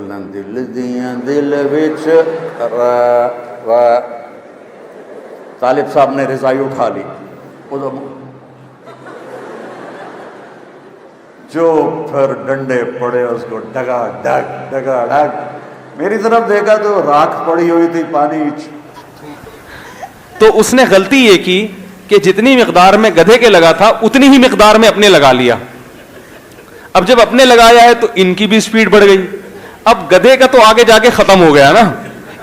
گلاں دل دیاں دل وچ طالب صاحب نے رضائی اٹھا لی، جو پھر ڈنڈے پڑے اس کو ڈگا ڈگ، میری طرف دیکھا تو راکھ پڑی ہوئی تھی پانی۔ تو اس نے غلطی یہ کی کہ جتنی مقدار میں گدھے کے لگا تھا اتنی ہی مقدار میں اپنے لگا لیا۔ اب جب اپنے لگایا ہے تو ان کی بھی سپیڈ بڑھ گئی، اب گدھے کا تو آگے جا کے ختم ہو گیا نا،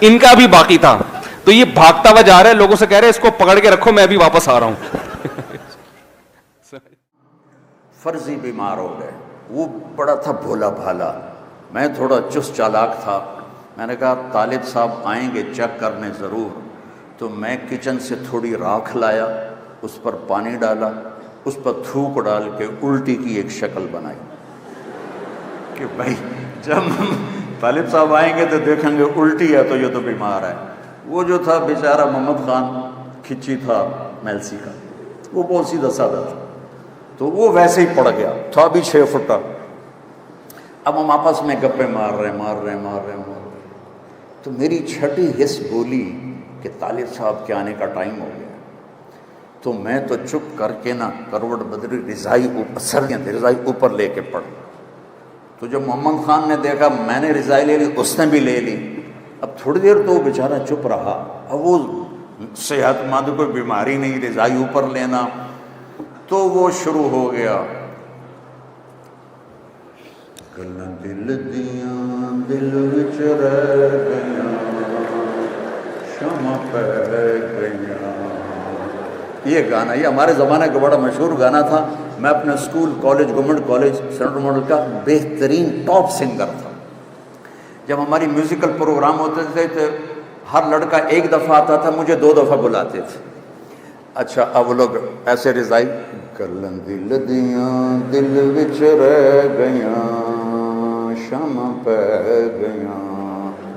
ان کا بھی باقی تھا، تو یہ بھاگتا ہوا جا رہا ہے، لوگوں سے کہہ رہے اس کو پکڑ کے رکھو میں ابھی واپس آ رہا ہوں۔ فرضی بیمار ہو گئے، وہ بڑا تھا بھولا بھالا، میں تھوڑا چست چالاک تھا، میں نے کہا طالب صاحب آئیں گے چیک کرنے ضرور، تو میں کچن سے تھوڑی راکھ لایا، اس پر پانی ڈالا، اس پر تھوک ڈال کے الٹی کی ایک شکل بنائی کہ بھائی جب طالب صاحب آئیں گے تو دیکھیں گے الٹی ہے تو یہ تو بیمار ہے۔ وہ جو تھا بیچارہ محمد خان کھچی تھا میلسی کا، وہ بہت سیدھا سادہ تھا، تو وہ ویسے ہی پڑ گیا تھا بھی 6 فٹا۔ اب ہم آپس میں گپے مار رہے تو میری چھٹی حس بولی کہ طالب صاحب کے آنے کا ٹائم ہو گیا، تو میں تو چپ کر کے نا کروٹ بدری رضائی اوپر لے کے پڑ۔ تو جب محمد خان نے دیکھا میں نے رضائی لے لی، اس نے بھی لے لی، اب تھوڑی دیر تو وہ بیچارہ چپ رہا، اب وہ صحت مند کوئی بیماری نہیں، رضائی اوپر لینا، تو وہ شروع ہو گیا گلاں دل دیاں دل وچ رہ گئیاں شمع پہ گئیاں۔ یہ گانا یہ ہمارے زمانے کا بڑا مشہور گانا تھا، میں اپنے school college government college central model کا بہترین ٹاپ سنگر تھا۔ جب ہماری میوزیکل پروگرام ہوتے تھے تو ہر لڑکا ایک دفعہ آتا تھا، مجھے 2 دفعہ بلاتے تھے۔ اچھا اب لوگ ایسے رضائی گلاں دل دیاں دل وچ رہ گئیاں شمع پہ گئیاں،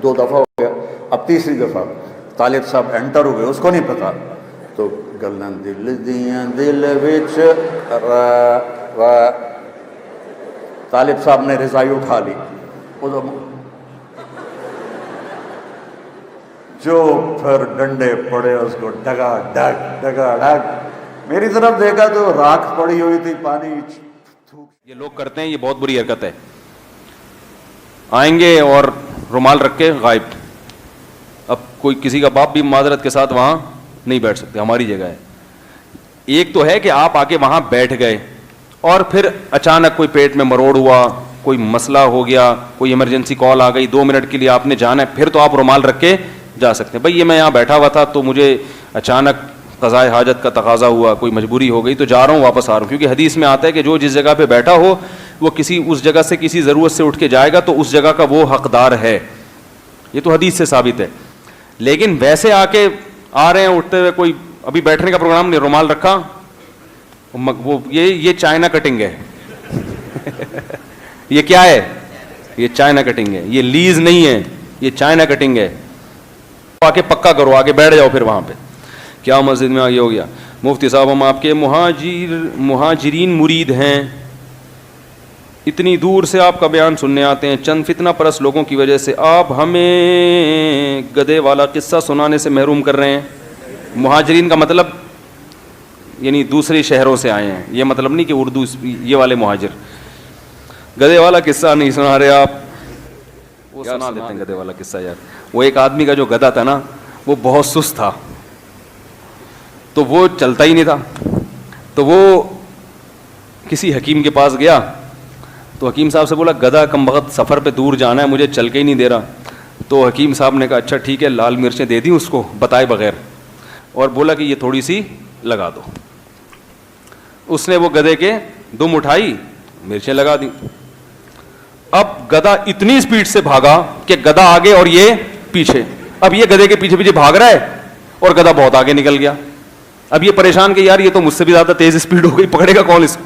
2 دفعہ ہو گیا، اب تیسری دفعہ طالب صاحب انٹر ہو گئے، اس کو نہیں پتا، تو گلاں دل دیاں دل وچ طالب صاحب نے رضائی اٹھا لی، جو پھر ڈنڈے پڑے اس کو ڈگا ڈگ، میری طرف دیکھا تو راکھ پڑی ہوئی تھی پانی۔ یہ لوگ کرتے ہیں، یہ بہت بری حرکت ہے، آئیں گے اور رومال رکھ کے غائب۔ اب کوئی کسی کا باپ بھی معذرت کے ساتھ وہاں نہیں بیٹھ سکتے، ہماری جگہ ہے۔ ایک تو ہے کہ آپ آ کے وہاں بیٹھ گئے اور پھر اچانک کوئی پیٹ میں مروڑ ہوا، کوئی مسئلہ ہو گیا، کوئی ایمرجنسی کال آ گئی، 2 منٹ کے لیے آپ نے جانا ہے، پھر تو آپ رومال رکھ کے جا سکتے ہیں۔ بھائی یہ میں یہاں بیٹھا ہوا تھا تو مجھے اچانک قضائے حاجت کا تقاضا ہوا، کوئی مجبوری ہو گئی تو جا رہا ہوں، واپس آ رہا ہوں، کیونکہ حدیث میں آتا ہے کہ جو جس جگہ پہ بیٹھا ہو وہ اس جگہ سے کسی ضرورت سے اٹھ کے جائے گا تو اس جگہ کا وہ حقدار ہے، یہ تو حدیث سے ثابت ہے۔ لیکن ویسے آ کے آ رہے ہیں اٹھتے ہوئے، کوئی ابھی بیٹھنے کا پروگرام نہیں، رومال رکھا، وہ یہ چائنا کٹنگ ہے۔ یہ کیا ہے؟ یہ چائنا کٹنگ ہے، یہ لیز نہیں ہے، یہ چائنا کٹنگ ہے۔ آ کے پکا کرو، آگے بیٹھ جاؤ پھر وہاں پہ۔ کیا مسجد میں آگے ہو گیا؟ مفتی صاحب ہم آپ کے مہاجرین مرید ہیں، اتنی دور سے آپ کا بیان سننے آتے ہیں، چند فتنہ پرست لوگوں کی وجہ سے آپ ہمیں گدھے والا قصہ سنانے سے محروم کر رہے ہیں۔ مہاجرین کا مطلب یعنی دوسرے شہروں سے آئے ہیں، یہ مطلب نہیں کہ اردو یہ والے مہاجر۔ گدھے والا قصہ نہیں سنا رہے آپ، وہ سنا دیتے ہیں گدھے والا قصہ یار۔ وہ ایک آدمی کا جو گدھا تھا نا وہ بہت سست تھا، تو وہ چلتا ہی نہیں تھا، تو وہ کسی حکیم کے پاس گیا تو حکیم صاحب سے بولا گدھا کم وقت سفر پہ دور جانا ہے، مجھے چل کے ہی نہیں دے رہا۔ تو حکیم صاحب نے کہا اچھا ٹھیک ہے، لال مرچیں دے دیں اس کو بتائے بغیر، اور بولا کہ یہ تھوڑی سی لگا دو۔ اس نے وہ گدھے کے دم اٹھائی، مرچیں لگا دیں۔ اب گدھا اتنی سپیڈ سے بھاگا کہ گدھا آگے اور یہ پیچھے، اب یہ گدھے کے پیچھے پیچھے بھاگ رہا ہے اور گدھا بہت آگے نکل گیا۔ اب یہ پریشان کہ یار یہ تو مجھ سے بھی زیادہ تیز سپیڈ ہو گئی، پکڑے گا کون اس کو؟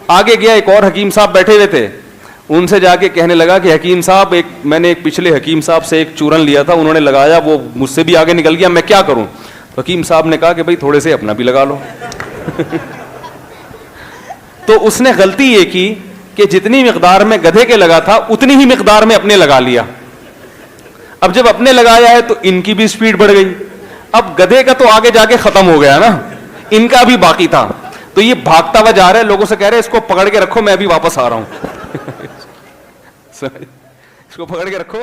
آگے گیا، ایک اور حکیم صاحب بیٹھے ہوئے تھے، ان سے جا کے کہنے لگا کہ حکیم صاحب میں نے ایک پچھلے حکیم صاحب سے ایک چورن لیا تھا، انہوں نے لگایا، وہ مجھ سے بھی آگے نکل گیا، میں کیا کروں؟ حکیم صاحب نے کہا کہ بھائی تھوڑے سے اپنا بھی لگا لو۔ تو اس نے غلطی یہ کی کہ جتنی مقدار میں گدھے کے لگا تھا اتنی ہی مقدار میں اپنے لگا لیا۔ اب جب اپنے لگایا ہے تو ان کی بھی اسپیڈ بڑھ گئی. اب گدھے کا تو آگے جا کے ختم ہو گیا نا, ان کا بھی باقی تھا, تو یہ بھاگتا ہوا جا رہا ہے, لوگوں سے کہہ رہے اس کو پکڑ کے رکھو, میں ابھی واپس آ رہا ہوں. اس کو پکڑ کے رکھو,